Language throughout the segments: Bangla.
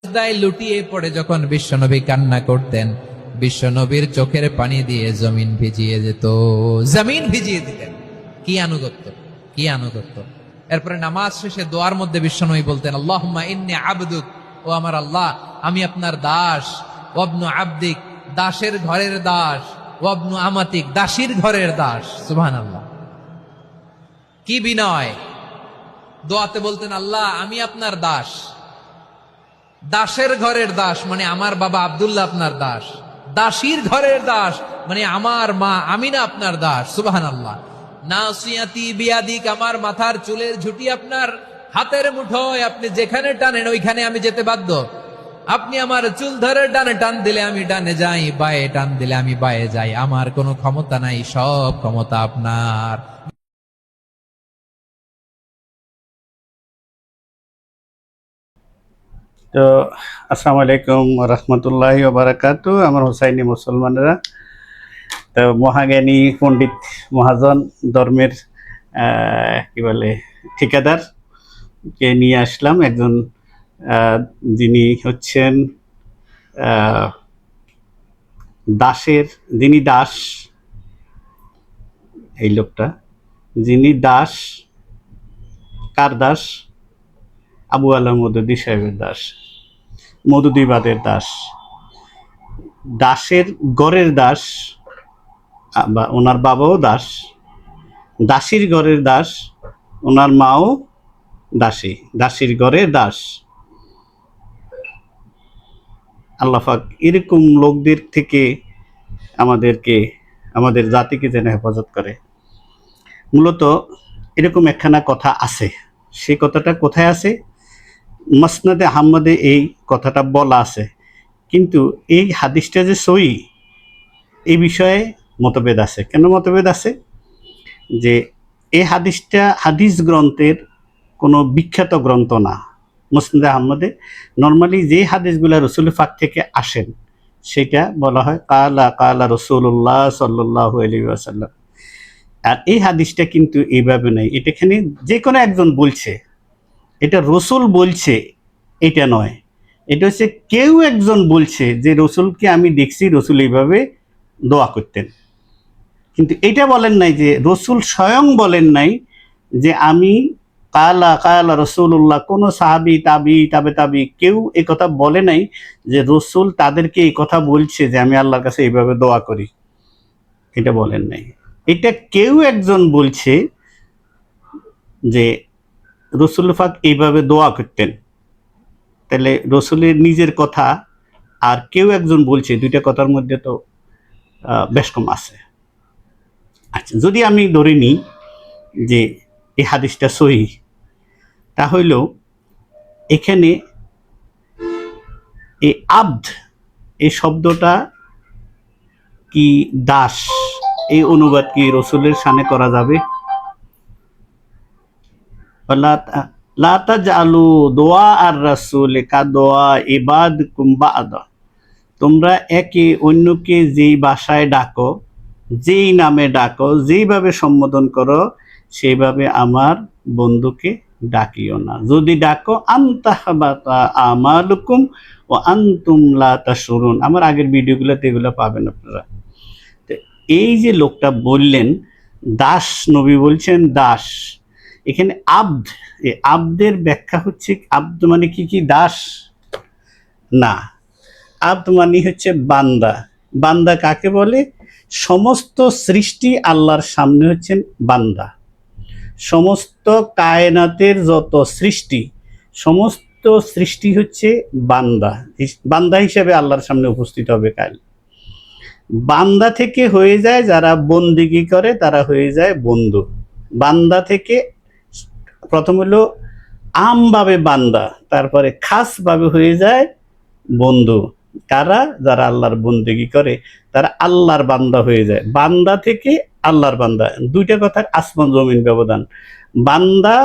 সেজদায় লুটিয়ে পড়ে যখন বিশ্বনবী কান্না করতেন, বিশ্বনবীর চোখের পানি দিয়ে জমিন ভিজিয়ে যেত, জমিন ভিজিয়ে দিতেন। কি আনুগত্য, কি আনুগত্য! এরপরে নামাজ শেষে দোয়ার মধ্যে বিশ্বনবী বলতেন, আল্লাহুম্মা ইন্নী আবদুক, ও আমার আল্লাহ, আমি আপনার দাস। ওয়াবনু আবদিক, দাসের ঘরের দাস। ওয়াবনু আমাতিক, দাসীর ঘরের দাস। সুবহানাল্লাহ, কি বিনয়! দোয়াতে বলতেন, আল্লাহ আমি আপনার দাস। দাসের ঘরের দাস মানে আমার বাবা আব্দুল্লাহ আপনার দাস। দাসীর ঘরের দাস মানে আমার মা আমিনা আপনার দাস। সুবহানাল্লাহ। নাসিয়াতি বিয়াদিক, আমার মাথার চুলের ঝুঁটি আপনার হাতের মুঠোয়, আপনি যেখানে টানেন ওইখানে আমি যেতে বাধ্য। আপনি আমার চুল ধরে ডানে টান দিলে আমি ডানে যাই, বায়ে টান দিলে আমি বায়ে যাই। আমার কোনো ক্ষমতা নাই, সব ক্ষমতা আপনার। তো আসসালামু আলাইকুম রহমতুল্লাহি ওয়া বারাকাতু। আমার হোসাইনি মুসলমানেরা, তো মহাজ্ঞানী পণ্ডিত মহাজন ধর্মের কি বলে ঠিকাদার কে নিয়ে আসলাম। একজন যিনি হচ্ছেন দাসের, যিনি দাস, এই লোকটা যিনি দাস, কার দাস? আবু আলা মওদুদী সাহেবের দাস, মওদুদীবাদের দাস, দাসের ঘরের দাস, বা ওনার বাবাও দাস, দাসীর ঘরের দাস, ওনার মাও দাসী, দাসীর ঘরের দাস। আল্লাহ পাক এরকম লোকদের থেকে আমাদেরকে, আমাদের জাতিকে যেন হেফাজত করে। মূলত এরকম একখানা কথা আছে, সেই কথাটা কোথায় আছে? মাসনাদে আহমদে এই কথাটা বলা আছে, কিন্তু এই হাদিসটা যে সহি, এই বিষয়ে মতভেদ আছে। কেন মতভেদ আছে? যে এই হাদিসটা হাদিস গ্রন্থের কোনো বিখ্যাত গ্রন্থ না। মুসনাদে আহমদে নর্মালি যে হাদিসগুলা রসুল পাক থেকে আসেন সেটা বলা হয় কালা কালা রসুল্লাহ সাল্লাল্লাহু আলাইহি ওয়াসাল্লাম। আর এই হাদিসটা কিন্তু এইভাবে নয়, এটা এখানে যে কোনো একজন বলছে, এটা রসুল বলছে এটা নয়। এটা হচ্ছে কেউ একজন বলছে যে রসুলকে আমি দেখছি, রসুল এইভাবে দোয়া করতেন। কিন্তু এটা বলেন নাই যে রসুল স্বয়ং বলেন নাই যে আমি কালা কালা রসুল্লাহ, কোনো সাহাবি তাবি তাবে তাবি কেউ এই কথা বলে নাই যে রসুল তাদেরকে এই কথা বলছে যে আমি আল্লাহর কাছে এইভাবে দোয়া করি, এটা বলেন নাই। এটা কেউ একজন বলছে যে রসুল পাক এইভাবে দোয়া করতেন। তাহলে রসুলের নিজের কথা আর কেউ একজন বলছে, দুইটা কথার মধ্যে তো বেশ কম আছে। আচ্ছা, যদি আমি ধরে নিই যে এই হাদিসটা সহি, তাহলেও এখানে এই আব্দ, এই শব্দটা কি দাস, এই অনুবাদ কি রসুলের শানে করা যাবে? লা তাজআলু দোয়া আর রাসূল কা দোয়া ইবাদকুম বা'দা, তোমরা একে অন্যকে যেই ভাষায় ডাকো, যেই নামে ডাকো, যেইভাবে সম্বোধন করো, সেইভাবে আমার বন্ধুকে ডাকিও না। যদি ডাকো আনতাহবাতা আমালুকুম ও আনতুম লা তাশউরুন। আমার আগের ভিডিওগুলোতে এগুলো পাবেন আপনারা। তো এই যে লোকটা বললেন দাস, নবী বলছেন দাস, এখানে আব্দ, এই আব্দের ব্যাখ্যা হচ্ছে আব্দ মানে কি কি দাস না, আব্দ মানে হচ্ছে বান্দা। বান্দা কাকে বলে? সমস্ত সৃষ্টি আল্লাহর সামনে হচ্ছেন বান্দা। সমস্ত কায়নাতের যত সৃষ্টি, সমস্ত সৃষ্টি হচ্ছে বান্দা, বান্দা হিসেবে আল্লাহর সামনে উপস্থিত হবে কাল। বান্দা থেকে হয়ে যায় যারা বন্দিগি করে, তারা হয়ে যায় বন্ধু। বান্দা থেকে প্রথম হলো আমভাবে বান্দা, তারপরে খাসভাবে হয়ে যায় বন্ধু। কারা? যারা আল্লাহর বন্দেগী করে তারা আল্লাহর বান্দা হয়ে যায়। বান্দা থেকে আল্লাহর বান্দা, দুইটা কথার আসমান জমিন ব্যবধান। বান্দা,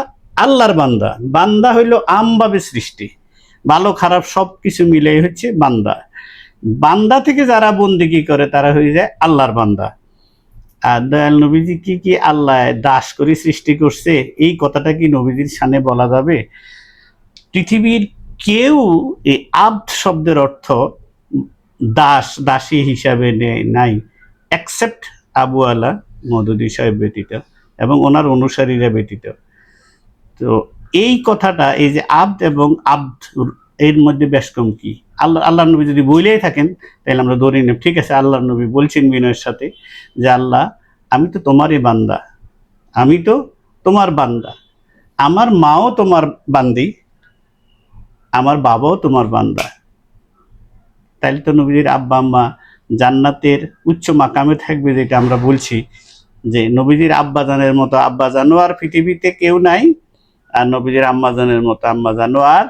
আল্লাহর বান্দা। বান্দা হইল আমভাবে সৃষ্টি, ভালো খারাপ সব কিছু মিলে হচ্ছে বান্দা। বান্দা থেকে যারা বন্দেগী করে তারা হয়ে যায় আল্লাহর বান্দা। আর দয়াল নবীজি কি কি আল্লাহ দাস করে সৃষ্টি করছে, এই কথাটা কি নবীজির সামনে বলা যাবে? পৃথিবীর কেউ এই আব্দ শব্দের অর্থ দাস দাসী হিসাবে নেয় নাই, অ্যাকসেপ্ট আবু আলা মওদুদী সাহেব ব্যতীত এবং ওনার অনুসারীরা ব্যতীত। তো এই কথাটা, এই যে আব্দ এবং আব্দ, এর মধ্যে বেশ কম কি? আল্লাহ নবী যদি বইলেই থাকেন তাহলে আমরা ধরে নেব ঠিক আছে, আল্লাহ নবী বলছেন বিনয়ের সাথে যে আল্লাহ আমি তো তোমারই বান্দা, আমি তো তোমার বান্দা, আমার মাও তোমার বান্দি, আমার বাবাও তোমার বান্দা। তাইলে তো নবীর আব্বা আম্মা জান্নাতের উচ্চ মাকামে থাকবে, যেটা আমরা বলছি যে নবীজির আব্বাজানের মতো আব্বাজানও আর পৃথিবীতে কেউ নাই, আর নবীজির আম্মাজানের মতো আম্মাজানও আর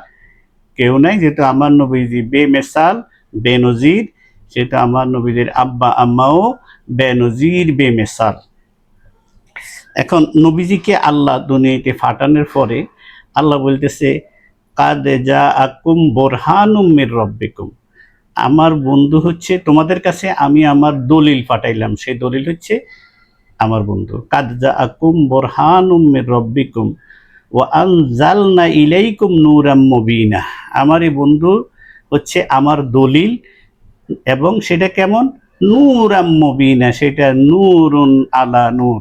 কেউ নাই। যেহেতু আমার নবীজি বেমেসাল বেনজির, সেহেতু আমার নবীজির আব্বা আম্মাও বেনজির বেমেসাল। এখন নবীজিকে আল্লাহ দুনিয়াতে ফাটানোর পরে আল্লাহ বলতেছে কাদ জাআকুম বুরহানুম মির রাব্বিকুম, আমার বন্ধু হচ্ছে তোমাদের কাছে, আমি আমার দলিল পাঠাইলাম, সেই দলিল হচ্ছে আমার বন্ধু। কাদ জাআকুম বুরহানুম মির রাব্বিকুম ওয়া আনজালনা ইলাইকুম নূরাম মুবিনা, আমার এই বন্ধু হচ্ছে আমার দলিল, এবং সেটা কেমন? নূরাম মুবিনা, সেটা নূরুন আলা নূর,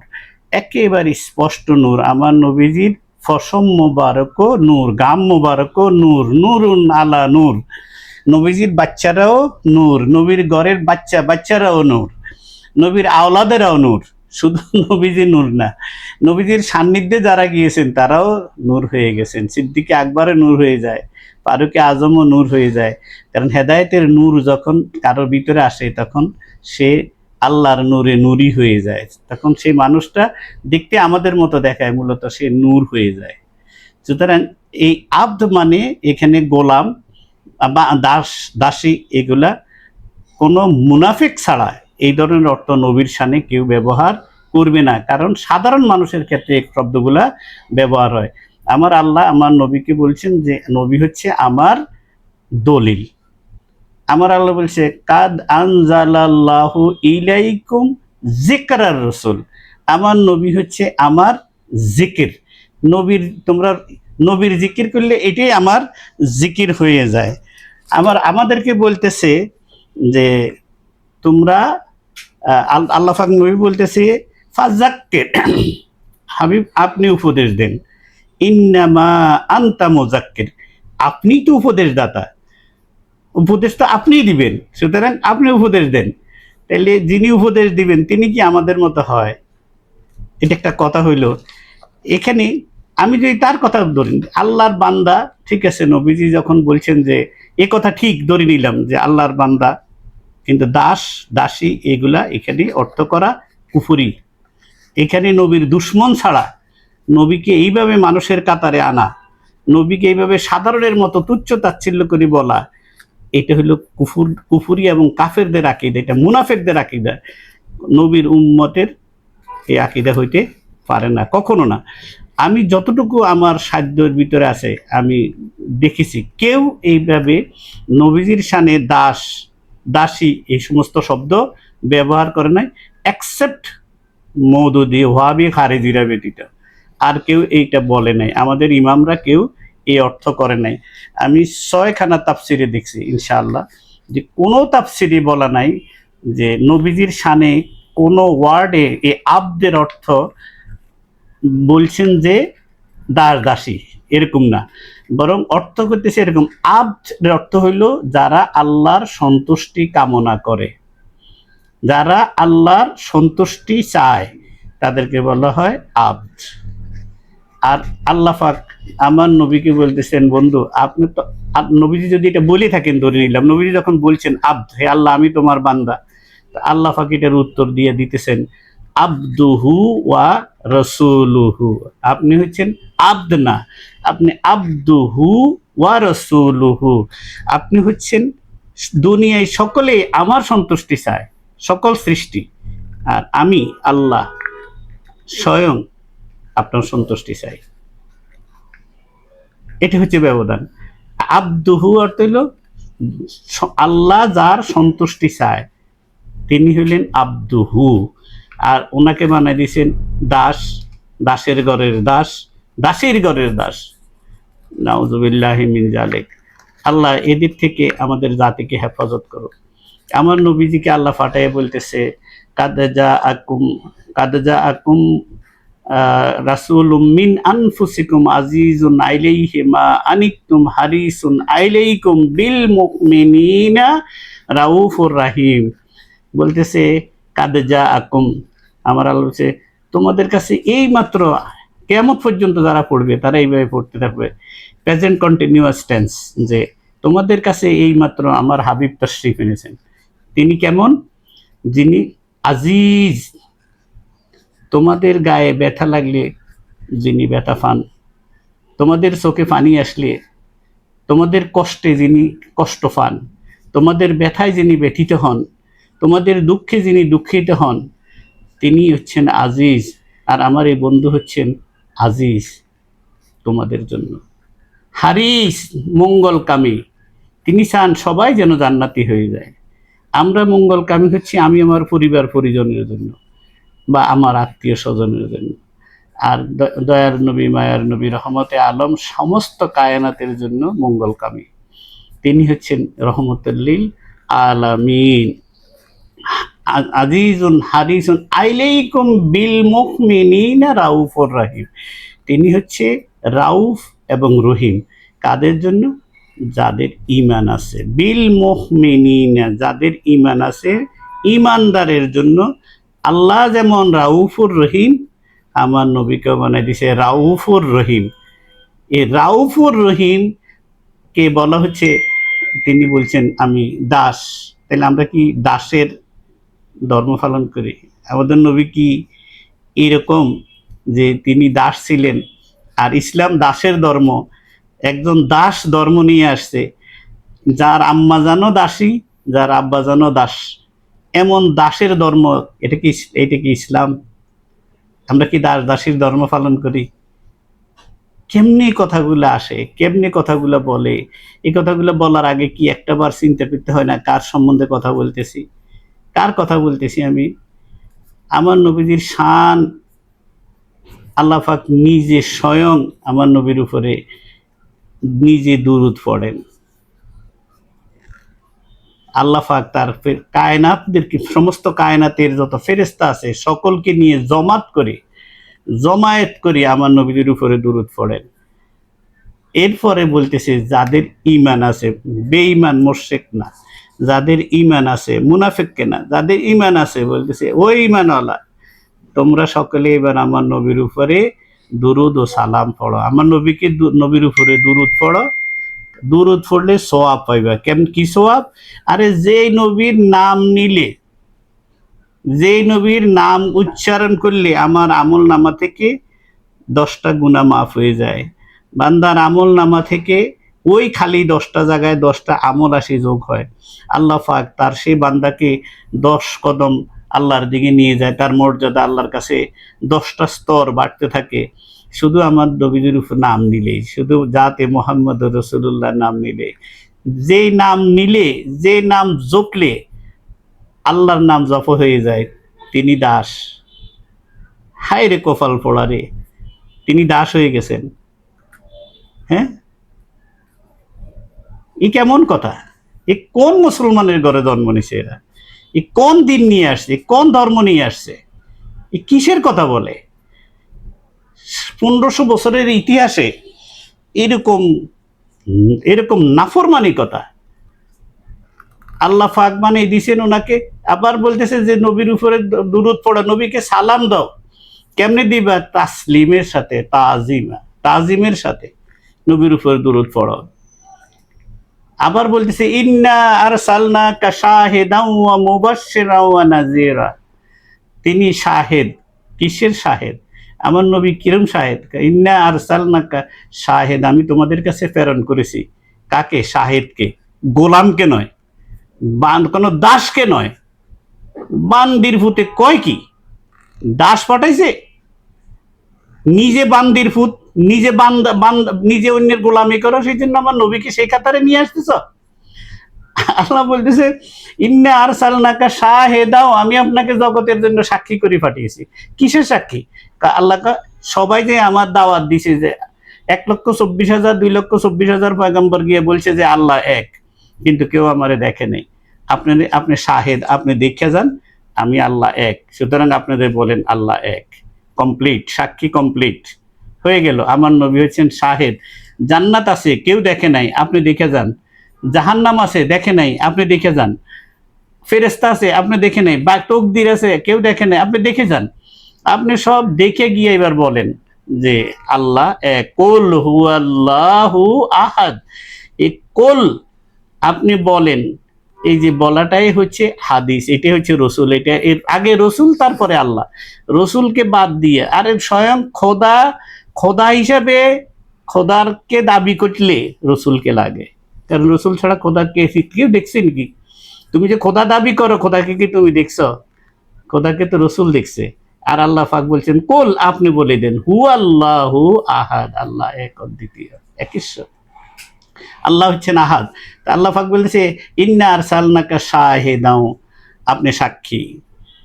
একেবারে স্পষ্ট নূর। আমার নবীজির ফসম মোবারক নূর, গাম মোবারক নূর, নূরুন আলা নূর। নবীজির বাচ্চারাও নূর, নবীর ঘরের বাচ্চারাও নূর, নবীর আওলাদেরাও নূর। শুধু নবীজি নূর না, নবীজির সান্নিধ্যে যারা গিয়েছেন তারাও নূর হয়ে গেছেন। সিদ্দিকে আকবরে নূর হয়ে যায়, ফারুকে আজমও নূর হয়ে যায়। কারণ হেদায়েতের নূর যখন কারোর ভিতরে আসে তখন সে আল্লাহর নূরে নূরই হয়ে যায়, তখন সেই মানুষটা দেখতে আমাদের মতো দেখায়, মূলত সে নূর হয়ে যায়। সুতরাং এই আব্দ মানে এখানে গোলাম বা দাস দাসী, এগুলা কোনো মুনাফিক ছাড়া এই ধরনের অর্থ নবীর শানে কেউ ব্যবহার করবে না, কারণ সাধারণ মানুষের ক্ষেত্রে এই শব্দগুলা ব্যবহার হয়। আমার আল্লাহ আমার নবীকে বলছেন যে নবী হচ্ছে আমার দলিল। আমার আল্লাহ বলছে কাদ আনজালাল্লাহু ইলাইকুম যিকরার রাসূল, আমার নবী হচ্ছে আমার জিকির। নবীর তোমরা নবীর জিকির করলে এটাই আমার জিকির হয়ে যায়। আমাদেরকে বলতেছে যে তোমরা আল্লাহ পাক নবী বলতেছে ফাযাক্কির, হাবিব আপনি উপদেশ দেন, ইন্নামা আনতা মুযাক্কির, আপনি তো উপদেশদাতা, উপদেশ তো আপনিই দিবেন, সুতরাং আপনি উপদেশ দেন। তাহলে যিনি উপদেশ দিবেন তিনি কি আমাদের মতো হয়? এটা একটা কথা হইল। এখানে আমি যদি তার কথা ধরি, আল্লাহর বান্দা, ঠিক আছে, নবীজি যখন বলছেন যে এ কথা ঠিক ধরে নিলাম যে আল্লাহর বান্দা, কিন্তু দাস দাসী এগুলা এখানে অর্থ করা কুফরি। এখানে নবীর দুশ্মন ছাড়া নবীকে এইভাবে মানুষের কাতারে আনা, নবীকে এইভাবে সাধারণের মতো তুচ্ছ তাচ্ছিল্য করে বলা, এটা হলো কুফুরি এবং কাফেরদের আকীদা, এটা মুনাফিকদের আকীদা। নবীর উম্মতের এই আকীদা হইতে পারে না, কখনো না। আমি যতটুকু আমার সাধ্যের ভিতরে আছে আমি দেখেছি, কেউ এইভাবে নবীজির শানে দাস দাসী এই সমস্ত শব্দ ব্যবহার করে নাই, অ্যাকসেপ্ট মওদুদী ওয়াহাবী খারেজিরা ব্যতীত আর কেউ এইটা বলে নাই। আমাদের ইমামরা কেউ এই অর্থ করে নাই। আমি 6খানা তাফসিরে দেখছি ইনশাআল্লাহ যে কোনো তাফসিরে বলা নাই যে নবীজির শানে কোনো ওয়ার্ডে এই আব্দের অর্থ বলছেন যে দাস দাসী, এরকম না, বরং অর্থ করতেছে এরকম, আব্দের অর্থ হইল যারা আল্লাহর সন্তুষ্টি কামনা করে, যারা আল্লাহর সন্তুষ্টি চায় তাদেরকে বলা হয় আব্দ। আর আল্লাহ পাক আমার নবীকে বলতেছেন বন্ধু আপনি তো, নবীজি যদি এটা বলে থাকেন ধরে নিলাম, নবীজি যখন বলছেন আব্দ, হে আল্লাহ আমি তোমার বান্দা, আল্লাহ পাক এটার উত্তর দিয়ে দিতেছেন আব্দুহু ওয়া রাসূলুহু, আপনি হচ্ছেন আব্দ না, আপনি আব্দুহু ওয়া রাসূলুহু, আপনি হচ্ছেন দুনিয়ায় সকলে আমার সন্তুষ্টি চায়, সকল সৃষ্টি, আর আমি আল্লাহ স্বয়ং আপনার সন্তুষ্টি চাই। এটা হচ্ছে ব্যবধান। আব্দুহু অর্থ হইল আল্লাহ যার সন্তুষ্টি চায় তিনি হইলেন আব্দুহু, আর ওনাকে বানাই দিয়েছেন দাস, দাসের ঘরের দাস, দাসীর ঘরের দাস। নাউজুবিল্লাহি মিন জালিক। আল্লাহ এদের থেকে আমাদের জাতিকে হেফাজত করো। আমার নবীজিকে আল্লাহ ফাটাইয়া বলতেছে, কাদজা আকুম রাসূলুম মিন আনফুসিকুম আজিজুন আলাইহি মা আনিতুম হারিসুন আলাইকুম বিল মুমিনিনা রাউফুর রাহিম। বলতেছে কাদজা আকুম, আমার আল্লাহ বলছে তোমাদের কাছে এই মাত্র, কিয়ামত পর্যন্ত যারা পড়বে তারা এইভাবে পড়তে থাকবে, প্রেজেন্ট কন্টিনিউয়াস টেন্স, যে তোমাদের কাছে এই মাত্র আমার হাবিব তাশরিফ এনেছেন। তিনি কেমন? যিনি আজিজ, তোমাদের গায়ে ব্যথা লাগলে যিনি ব্যথা পান, তোমাদের চোখে পানি আসলে, তোমাদের কষ্টে যিনি কষ্ট পান, তোমাদের ব্যথায় যিনি ব্যথিত হন, তোমাদের দুঃখে যিনি দুঃখিত হন, তিনি হচ্ছেন আজিজ। আর আমার এই বন্ধু হচ্ছেন আজিজ তোমাদের জন্য। হারিস, মঙ্গলকামী, তিনি চান সবাই যেন জান্নাতি হয়ে যায়। আমরা মঙ্গলকামী হচ্ছি আমি আমার পরিবার পরিজনের জন্য বা আমার আত্মীয় স্বজনের জন্য। আর দয়ার নবী, মায়ার নবী, রহমতে আলম সমস্ত কায়নাতের জন্য মঙ্গলকামী। তিনি হচ্ছেন রহমতুল লিল আলামিন। আজিজুন হারিসুন আলাইকুম বিল মুমিনিনা রাউফুর রাহিম। তিনি হচ্ছে রাউফ এবং রহিম কাদের জন্য? যাদের ঈমান আছে। বিল মুমিনিনা, যাদের ঈমান আছে, ঈমানদারের জন্য। আল্লাহ যেমন রাউফুর রহিম, আমার নবীকে বানাই দিছে রাউফুর রহিম। এই রাউফুর রহিম কে বলা হচ্ছে, তিনি বলছেন আমি দাস। তাহলে আমরা কি দাসের ধর্ম পালন করি? আমাদের নবী কি এরকম যে তিনি দাস ছিলেন? আর ইসলাম দাসের ধর্ম, একজন দাস ধর্ম নিয়ে আসছে, যার আম্মা জানো দাসী, যার আব্বা জানো দাস, এমন দাসের ধর্ম। এটা কি ইসলাম? আমরা কি দাস দাসীর ধর্ম পালন করি? কেমনি কথাগুলো আসে, কেমনি কথাগুলো বলে? এই কথাগুলো বলার আগে কি একটাবার চিন্তা করতে হয় না কার সম্বন্ধে কথা বলতেছি? কার কথা বলতেছি আমি? আমার নবীজির শান আল্লাহ পাক নিজে স্বয়ং আমার নবীর উপরে নিজে দুরূদ পড়েন। আল্লাহ পাক তার কায়নাতদেরকে, সমস্ত কায়নাতের যত ফেরেশতা আছে সকলকে নিয়ে জমায়েত করে আমার নবীর উপরে দুরূদ পড়েন। এরপরে বলতেছে যাদের ঈমান আছে, বেঈমান মুশরিক না, যাদের ঈমান আছে, মুনাফিককে না, যাদের ঈমান আছে, বলতেছে ওই ঈমানওয়ালা তোমরা সকলে এবার আমার নবীর উপরে দুরূদ ও সালাম পড়ো। আমার নবীকে নবীর উপরে দুরূদ পড়ো। দুরূদ পড়লে সওয়াব পাইবা। কেমন কি সওয়াব? আরে যেই নবীর নাম নিলে, যেই নবীর নাম উচ্চারণ করলে আমার আমল নামা থেকে 10টা গুনাহ মাফ হয়ে যায়। বান্দার আমল নামা থেকে ওই খালি 10টা জায়গায় 10টা আমল আসি যোগ হয়। আল্লাহ পাক তার সেই বান্দাকে 10 কদম আল্লাহর দিকে নিয়ে যায়। তার মর্যাদা আল্লাহর কাছে 10টা স্তর বাড়তে থাকে শুধু আমার নবীর উপর নাম নিলেই, শুধু জাতে মোহাম্মদ রাসূলুল্লাহ নাম নিলে। যেই নাম নিলে, যে নাম জপলে আল্লাহর নাম জপ হয়ে যায়, তিনি দাস। হায় রে কপাল পোড়া রে, তিনি দাস হয়ে গেছেন। হ্যাঁ, এ কেমন কথা? এ কোন মুসলমানের ঘরে জন্ম নিছে এরা? এ কোন দিন নিয়ে আসছে? কোন ধর্ম নিয়ে আসছে? এ কিসের কথা বলে? 1500 বছরের ইতিহাসে এরকম এরকম নাফরমানি কথা আল্লাহ পাক মানে দিছেন ওনাকে। আবার বলতেছে যে নবীর উপরে দুরূদ পড়া, নবীকে সালাম দাও। কেমনে দিবা? তাসলিমের সাথে, তাজিমের সাথে নবীর উপরে দুরূদ পড়ো। আবার বলতেছে ইন্না আরসালনাকা শাহিদান ওয়া মুবাশশিরান ওয়া নাযীরা। তিনি শাহেদ। কিসের শাহেদ? আমার নবী কিরম শাহেদ? ইন্না আরসালনাকা শাহেদ, আমি তোমাদের কাছে প্রেরণ করেছি। কাকে? শাহেদকে, গোলামকে নয়, কোনো দাসকে নয়। বান্দির ভূতে কয় কি দাস পাঠাইছে? নিজে বান্দির ফুত, নিজে নিজে অন্যের গোলামি করো, সেই জন্য আমার নবীকে সেই কাতারে নিয়ে আসতেছ। আল্লাহ বলতেছে ইন্না আরসালনাকা শাহিদাও, আমি আপনাকে জগতের জন্য সাক্ষী করে পাঠিয়েছি। কিসের সাক্ষী? আল্লাহ সবাই যে আমার দাওয়াত দিছে যে 1,24,000 2,24,000 পয়গম্বর গিয়ে বলছে যে আল্লাহ এক, কিন্তু কেউ আমারে দেখে নেই। আপনি শাহেদ, আপনি দেখে যান আমি আল্লাহ এক, সুতরাং আপনাদের বলেন আল্লাহ এক। কমপ্লিট, সাক্ষী কমপ্লিট হয়ে গেল। আমার নবী হচ্ছেন শাহেদ। জান্নাত আছে, কেউ দেখে নাই, আপনি দেখে যান। জাহান্নাম আছে, দেখে নাই, আপনি দেখে যান। ফেরেশতা আছে, আপনি দেখে নাই, বা তকদির আছে, কেউ দেখে নাই, আপনি দেখে যান। আপনি সব দেখে গিয়ে এবার বলেন যে আল্লাহ এক, কুল হুয়াল্লাহু আহাদ। এই কুল আপনি বলেন, এই যে বলাটাই হচ্ছে হাদিস, এটাই হচ্ছে রসুল। এটা এর আগে রসুল, তারপরে আল্লাহ। রসুলকে বাদ দিয়ে আরে স্বয়ং খোদা, খোদা হিসাবে খোদারকে দাবি করলে রসুলকে লাগে, কারণ রসুল ছাড়া খোদাকে কেউ দেখছে নাকি? তুমি যে খোদা দাবি করো, খোদাকে কি তুমি দেখছো? খোদাকে তো রসুল দেখছে। আর আল্লাহ পাক বলছেন কুল, আপনি বলে দেন হু আল্লাহু আহাদ, আল্লাহ এক, অদ্বিতীয়, এক ঈশ্বর। আল্লাহ হচ্ছেন আহাদ। তা আল্লাহ পাক বলতেছে ইন্না আরসালনাকা শাহিদাও, আপনি সাক্ষী,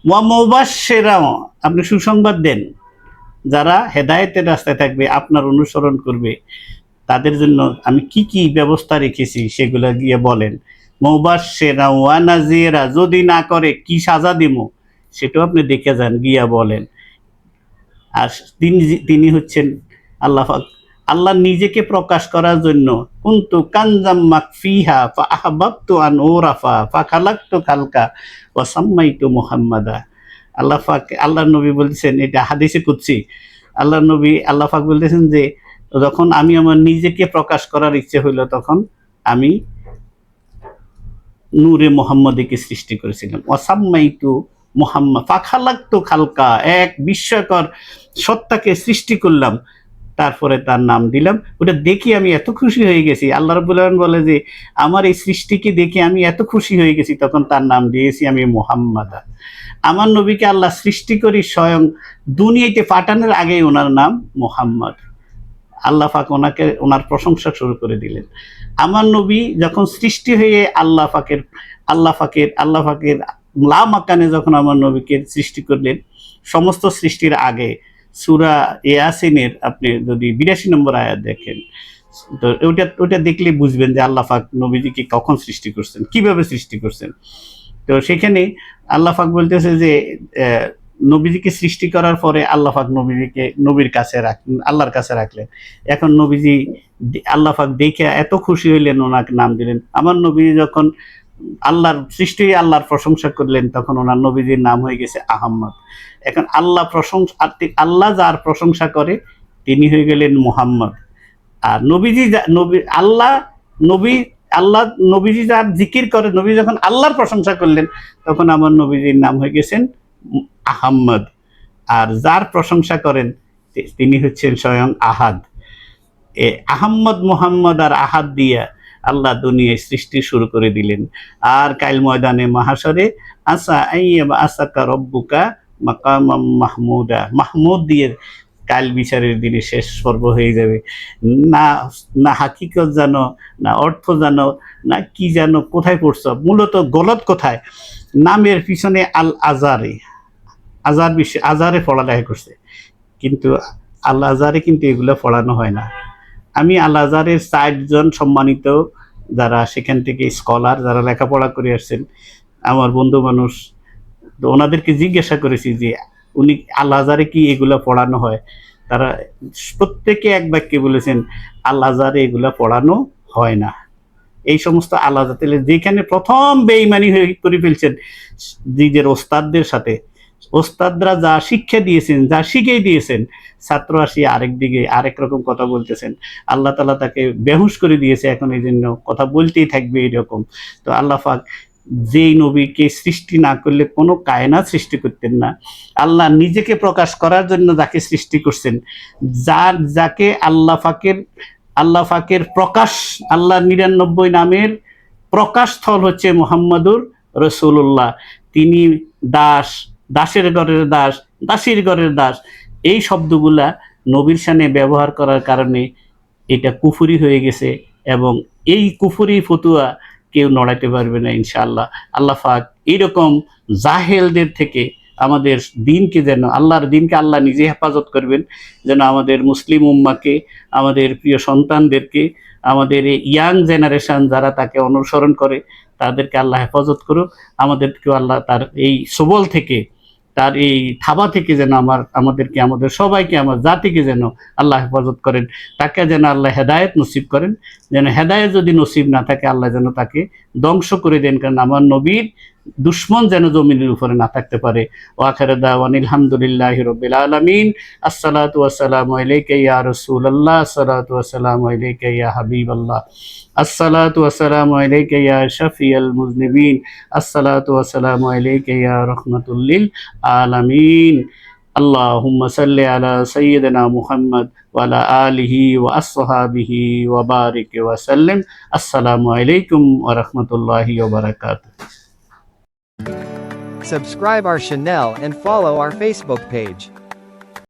ওয়া মুবাশশিরাও, আপনি সুসংবাদ দেন। যারা হেদায়েতের রাস্তায় থাকবে, আপনার অনুসরণ করবে, তাদের জন্য আমি কি কি ব্যবস্থা রেখেছি সেগুলো গিয়ে বলেন। মুবাশশিরাও ওয়া নাযীরা, যদি না করে কি সাজা দিব সেটাও আপনি দেখে যান, গিয়া বলেন। আর তিনি হচ্ছেন আল্লাহ পাক। আল্লাহ নিজেকে প্রকাশ করার জন্য কুনতু কানজাম মাকফিহা ফা আহবাবতু আন উরাফা ফা খালাকতু খালকা ওয়া সাম্মাইতু মুহাম্মাদা। আল্লাহ পাক, আল্লাহ নবী বলতেছেন, এটা হাদিসে কুদসি। আল্লাহ নবী, আল্লাহ পাক বলতেছেন যে যখন আমি আমার নিজেকে প্রকাশ করার ইচ্ছে হইল, তখন আমি নূরে মুহাম্মদীকে সৃষ্টি করেছিলাম। ওয়া সাম্মাইতু মুহাম্মদ ফা খালাকতু খালকা, এক বিস্ময়কর সত্তাকে সৃষ্টি করলাম, তারপরে তার নাম দিলাম। ওটা দেখি আমি এত খুশি হয়ে গেছি। আল্লাহ রাব্বুল আলামিন বলে যে আমার এই সৃষ্টিকে দেখে আমি এত খুশি হয়ে গেছি, তখন তার নাম দিয়েছি আমি মুহাম্মাদা। আমার নবীকে আল্লাহ সৃষ্টি করি স্বয়ং দুনিয়াতে পাঠানোর আগেই ওনার নাম মুহাম্মদ। আল্লাহ পাক ওনাকে, ওনার প্রশংসা শুরু করে দিলেন। আমার নবী যখন সৃষ্টি হয়ে আল্লাহ পাকের লা মাকানে যখন আমার নবীকে সৃষ্টি করলেন, সমস্ত সৃষ্টির আগে সূরা ইয়াসিনের আপনি যদি 82 নম্বর আয়াত দেখেন, তো ওটা দেখলে বুঝবেন যে আল্লাহ পাক নবীজিকে কখন সৃষ্টি করছেন, কিভাবে সৃষ্টি করছেন। তো সেখানে আল্লাহ পাক বলতেছে যে নবীজিকে সৃষ্টি করার পরে আল্লাহ পাক নবীজিকে নবীর কাছে রাখলেন, আল্লাহর কাছে রাখলেন। এখন নবীজি আল্লাহ পাক দেখে এত খুশি হইলেন, ওনাকে নাম দিলেন। আমার নবী যখন আল্লাহর সৃষ্টি, আল্লাহর প্রশংসা করলেন, তখন ওনার নবীজির নাম হয়ে গেছে আহম্মদ। এখন আল্লাহ আল্লাহ যার প্রশংসা করে তিনি হয়ে গেলেন মুহাম্মদ। আর নবীজি যার জিকির করে, নবী যখন আল্লাহর প্রশংসা করলেন, তখন আমার নবীজির নাম হয়ে গেছেন আহম্মদ। আর যার প্রশংসা করেন তিনি হচ্ছেন স্বয়ং আহাদ। আহম্মদ, মুহাম্মদ আর আহাদ দিয়া আল্লাহ দুনিয়ায় সৃষ্টি শুরু করে দিলেন। আর কাল ময়দানে মাহাশরে আসা আইয়াবা আসাকা রব্বুকা মাকামাম মাহমুদা, মাহমুদ দিয়ে কাল বিচারের দিনে শেষ পর্ব হয়ে যাবে। না হাকিকত জানো, না অর্থ জানো, না কি জানো, কোথায় পড়ছো, মূলত গলত কোথায়। নামের পিছনে আজারে পড়ালেখা করছে, কিন্তু আল আজারে কিন্তু এগুলো পড়ানো হয় না। আমি আল আজারের 4 জন সম্মানিত যারা সেখান থেকে স্কলার, যারা লেখাপড়া করে আসছেন, আমার বন্ধু মানুষ, তো ওনাদেরকে জিজ্ঞাসা করেছি যে উনি আল আজারে কি এগুলা পড়ানো হয়। তারা প্রত্যেকে এক বাক্যে বলেছেন আল আজারে এগুলা পড়ানো হয় না। এই সমস্ত আল আজার যেখানে প্রথম বেঈমানি হয়ে করে ফেলছেন নিজের ওস্তাদদের সাথে, ওস্তাদরা যা শিক্ষা দিয়েছেন, যা শিখিয়ে দিয়েছেন, ছাত্র আসি আরেকদিকে আরেক রকম কথা বলতেছেন। আল্লাহ তাআলা তাকে বেহুশ করে দিয়েছে, এখন এই জন্য কথা বলতেই থাকবে এরকম। তো আল্লাহ পাক যেই নবীকে সৃষ্টি না করলে কোনো কায়নাত সৃষ্টি করতেন না। আল্লাহ নিজেকে প্রকাশ করার জন্য যাকে সৃষ্টি করছেন, যাকে আল্লাহ পাকের প্রকাশ, আল্লাহ 99 নামের প্রকাশ স্থল হচ্ছে মুহাম্মাদুর রাসূলুল্লাহ। তিনি দাস, দাসের ঘরের দাস, দাসীর ঘরের দাস, এই শব্দগুলা নবীর শানে ব্যবহার করার কারণে এটা কুফরি হয়ে গেছে, এবং এই কুফরি ফতুয়া কেউ নড়াইতে পারবে না ইনশাআল্লাহ। আল্লাহ পাক এইরকম জাহেলদের থেকে আমাদের দিনকে যেন আল্লাহর দিনকে আল্লাহ নিজে হেফাজত করবেন, যেন আমাদের মুসলিম উম্মাকে, আমাদের প্রিয় সন্তানদেরকে, আমাদের এই ইয়াং জেনারেশন যারা তাকে অনুসরণ করে তাদেরকে আল্লাহ হেফাজত করুক। আমাদেরকেও আল্লাহ তার এই সবল থেকে, তার এই থাবা থেকে যেন আমাদেরকে, আমাদের সবাইকে, আমার জাতিকে যেন আল্লাহ হেফাজত করেন। তাকে যেন আল্লাহ হেদায়েত নসিব করেন, যেন হেদায়েত যদি নসিব না থাকে আল্লাহ যেন তাকে ধ্বংস করে দেন, কারণ আমার নবীর দুশ্মন যেন জমিনের উপরে না থাকতে পারে। ওয়াখির দাওয়ানিল আলহামদুলিল্লাহি রাব্বিল আলামিন। আসসালাতু ওয়াসসালামু আলাইকা ইয়া রাসূলুল্লাহ, আসসালাতু ওয়াসসালামু আলাইকা ইয়া হাবিবাল্লাহ, আসসালাতু ওয়াসসালামু আলাইকা ইয়া শাফিয়াল মুযনিবিন, আসসালাতু ওয়াসসালামু আলাইকা ইয়া রাহমাতুল লিল আলামিন। আল্লাহুম্মা সাল্লি আলা সাইয়্যিদিনা মুহাম্মদ ওয়া আলা আলিহি ওয়া আসহাবিহি ওয়া বারিক ওয়া সাল্লিম। আসসালামু আলাইকুম ওয়া রাহমাতুল্লাহি ওয়া বারাকাতুহু। Subscribe our channel and follow our Facebook page.